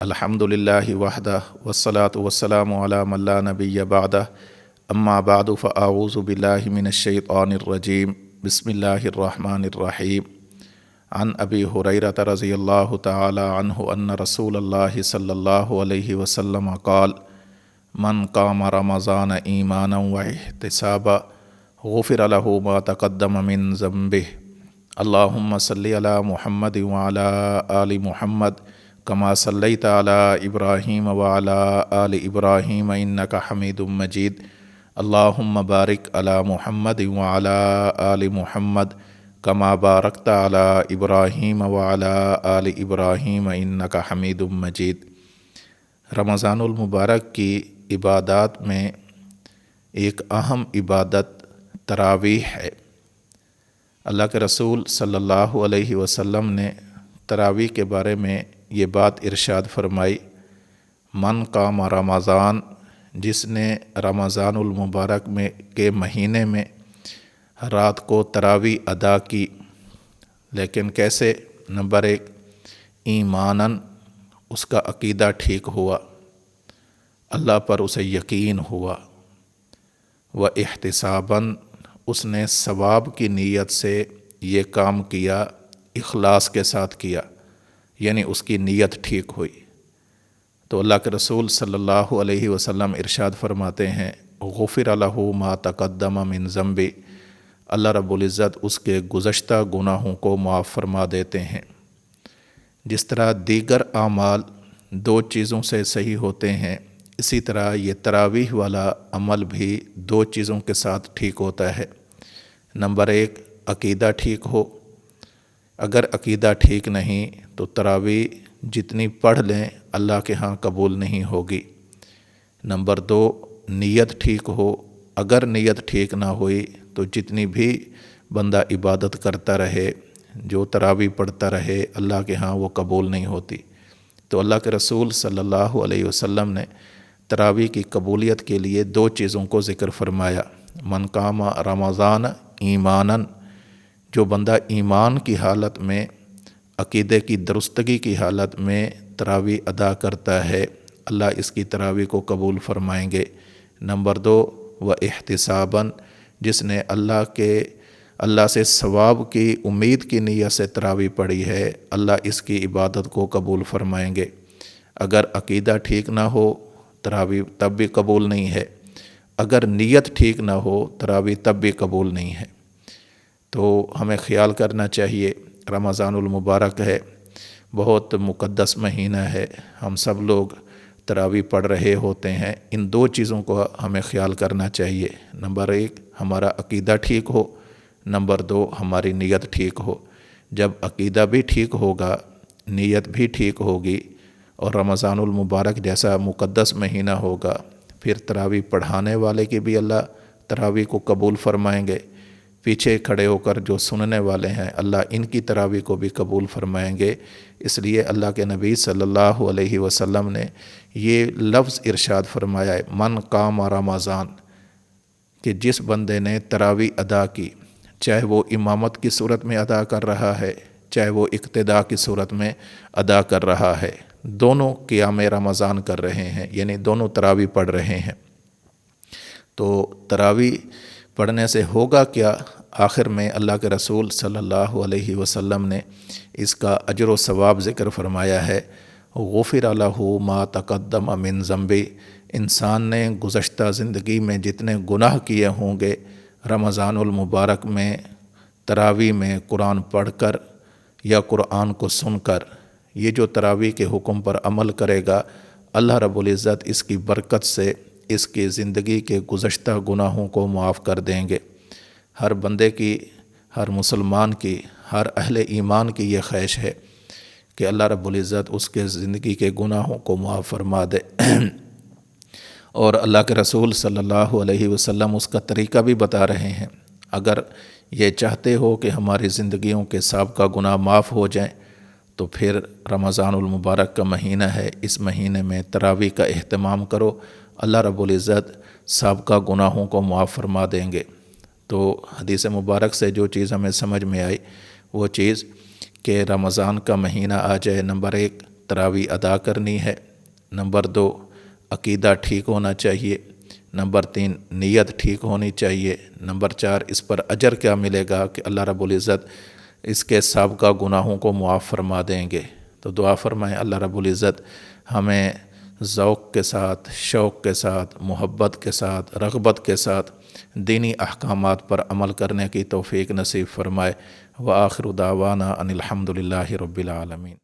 الحمد للہ وحدہ والصلاة والسلام علی من لا نبی بعدہ اما بعد فاعوذ باللہ من الشیطان الرجیم بسم اللہ الرحمن الرحیم عن ابی ہریرہ رضی اللہ تعالی عنہ ان رسول اللہ صلی اللہ علیہ وسلم قال من قام رمضان ایمانا واحتسابا غفر له ما تقدم من ذنبہ اللہم صلی علی محمد وعلی آل محمد کما صلیت علی ابراہیم وعلی آل ابراہیم انک حمید مجید اللہم بارک علی محمد وعلی آل محمد کما بارکت علی ابراہیم وعلی آل ابراہیم انک حمید مجید۔ رمضان المبارک کی عبادات میں ایک اہم عبادت تراویح ہے۔ اللہ کے رسول صلی اللہ علیہ وسلم نے تراویح کے بارے میں یہ بات ارشاد فرمائی، من قام رمضان، جس نے رمضان المبارک میں کے مہینے میں رات کو تراویح ادا کی، لیکن کیسے؟ نمبر 1، ایماناً، اس کا عقیدہ ٹھیک ہوا، اللہ پر اسے یقین ہوا، و احتساباً، اس نے ثواب کی نیت سے یہ کام کیا، اخلاص کے ساتھ کیا، یعنی اس کی نیت ٹھیک ہوئی۔ تو اللہ کے رسول صلی اللہ علیہ وسلم ارشاد فرماتے ہیں، غفر لہ ما تقدم من ذنبہ، اللہ رب العزت اس کے گزشتہ گناہوں کو معاف فرما دیتے ہیں۔ جس طرح دیگر اعمال 2 چیزوں سے صحیح ہوتے ہیں، اسی طرح یہ تراویح والا عمل بھی 2 چیزوں کے ساتھ ٹھیک ہوتا ہے۔ نمبر 1، عقیدہ ٹھیک ہو، اگر عقیدہ ٹھیک نہیں تو تراویح جتنی پڑھ لیں اللہ کے ہاں قبول نہیں ہوگی۔ نمبر 2، نیت ٹھیک ہو، اگر نیت ٹھیک نہ ہوئی تو جتنی بھی بندہ عبادت کرتا رہے، جو تراویح پڑھتا رہے، اللہ کے ہاں وہ قبول نہیں ہوتی۔ تو اللہ کے رسول صلی اللہ علیہ وسلم نے تراویح کی قبولیت کے لیے 2 چیزوں کو ذکر فرمایا، من قام رمضان ایماناً، جو بندہ ایمان کی حالت میں، عقیدے کی درستگی کی حالت میں تراویح ادا کرتا ہے، اللہ اس کی تراویح کو قبول فرمائیں گے۔ نمبر 2، و احتساباً، جس نے اللہ سے ثواب کی امید کی نیت سے تراویح پڑھی ہے، اللہ اس کی عبادت کو قبول فرمائیں گے۔ اگر عقیدہ ٹھیک نہ ہو تراویح تب بھی قبول نہیں ہے، اگر نیت ٹھیک نہ ہو تراویح تب بھی قبول نہیں ہے۔ تو ہمیں خیال کرنا چاہیے، رمضان المبارک ہے، بہت مقدس مہینہ ہے، ہم سب لوگ تراویح پڑھ رہے ہوتے ہیں، ان 2 چیزوں کو ہمیں خیال کرنا چاہیے۔ نمبر 1، ہمارا عقیدہ ٹھیک ہو، نمبر 2، ہماری نیت ٹھیک ہو۔ جب عقیدہ بھی ٹھیک ہوگا، نیت بھی ٹھیک ہوگی، اور رمضان المبارک جیسا مقدس مہینہ ہوگا، پھر تراویح پڑھانے والے کی بھی اللہ تراویح کو قبول فرمائیں گے، پیچھے کھڑے ہو کر جو سننے والے ہیں اللہ ان کی تراویح کو بھی قبول فرمائیں گے۔ اس لیے اللہ کے نبی صلی اللہ علیہ وسلم نے یہ لفظ ارشاد فرمایا ہے، من قام رمضان، کہ جس بندے نے تراویح ادا کی، چاہے وہ امامت کی صورت میں ادا کر رہا ہے، چاہے وہ اقتداء کی صورت میں ادا کر رہا ہے، دونوں قیام رمضان کر رہے ہیں، یعنی دونوں تراویح پڑھ رہے ہیں۔ تو تراویح پڑھنے سے ہوگا کیا؟ آخر میں اللہ کے رسول صلی اللہ علیہ وسلم نے اس کا اجر و ثواب ذکر فرمایا ہے، غفر لہ ما تقدم من ذنبہ، انسان نے گزشتہ زندگی میں جتنے گناہ کیے ہوں گے، رمضان المبارک میں تراویح میں قرآن پڑھ کر یا قرآن کو سن کر، یہ جو تراویح کے حکم پر عمل کرے گا، اللہ رب العزت اس کی برکت سے اس کی زندگی کے گزشتہ گناہوں کو معاف کر دیں گے۔ ہر بندے کی، ہر مسلمان کی، ہر اہل ایمان کی یہ خواہش ہے کہ اللہ رب العزت اس کے زندگی کے گناہوں کو معاف فرما دے۔ اور اللہ کے رسول صلی اللہ علیہ وسلم اس کا طریقہ بھی بتا رہے ہیں، اگر یہ چاہتے ہو کہ ہماری زندگیوں کے سابقہ گناہ معاف ہو جائیں تو پھر رمضان المبارک کا مہینہ ہے، اس مہینے میں تراویح کا اہتمام کرو، اللہ رب العزت سابقہ گناہوں کو معاف فرما دیں گے۔ تو حدیث مبارک سے جو چیز ہمیں سمجھ میں آئی وہ چیز کہ رمضان کا مہینہ آ جائے، نمبر 1 تراویح ادا کرنی ہے۔ نمبر 2 عقیدہ ٹھیک ہونا چاہیے۔ نمبر 3 نیت ٹھیک ہونی چاہیے۔ نمبر 4 اس پر اجر کیا ملے گا کہ اللہ رب العزت اس کے سابقہ گناہوں کو معاف فرما دیں گے۔ تو دعا فرمائیں اللہ رب العزت ہمیں ذوق کے ساتھ، شوق کے ساتھ، محبت کے ساتھ، رغبت کے ساتھ دینی احکامات پر عمل کرنے کی توفیق نصیب فرمائے۔ وآخر دعوانا ان الحمد للہ رب العالمین۔